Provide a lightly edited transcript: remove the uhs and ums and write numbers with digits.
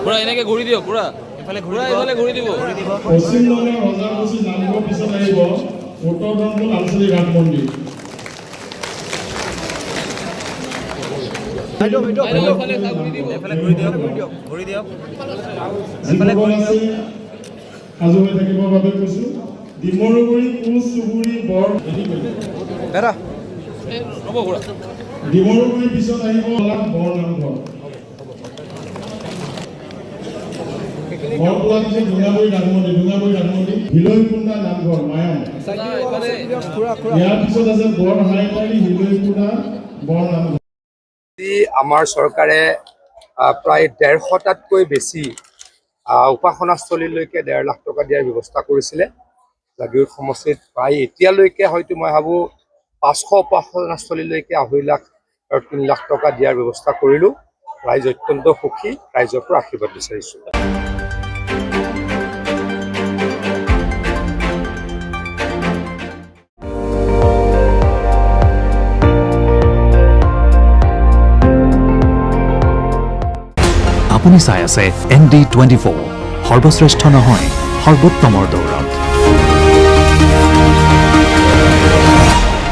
পুৰা এনেকে ঘূৰি দিয়ক, পুৰা এইফালে ঘূৰি দিব। পশ্চিমবংগৰ ৰজাবসী নামঘৰ পিছত আহিব উত্তৰ দমদম আঞ্চলিক ঘাট মন্দিৰ। সাজু হৈ থাকিবৰ বাবে কৈছো। ডিমৰুগুৰি কোচ চুবুৰী বৰ ডিমৰুগুৰিৰ পিছত আহিব বৰ নামঘৰ। বৰপোৱাৰ পিছত ডুঙাবুৰী ডাকমন্দিৰ, হিলৈকুণ্ডা নামঘৰ মায়ং। ইয়াৰ পিছত আছে বৰ হাইপাৰী, হিলৈকুণ্ডা বৰ নামঘৰ। আমাৰ চৰকাৰে প্ৰায় 150টাতকৈ বেছি উপাসনাস্থলীলৈকে 1.5 লাখ টকা দিয়াৰ ব্যৱস্থা কৰিছিলে। জাগীৰোড সমষ্টিত প্ৰায় এতিয়ালৈকে হয়তো মই ভাবোঁ 500 উপাসনাস্থলীলৈকে 2.5 লাখ আৰু 3 লাখ টকা দিয়াৰ ব্যৱস্থা কৰিলোঁ। ৰাইজ অত্যন্ত সুখী, ৰাইজৰ পৰা আশীৰ্বাদ বিচাৰিছোঁ। আপুনি চাই আছে ND24, সৰ্বশ্ৰেষ্ঠ নহয় সৰ্বোত্তমৰ দৌৰত।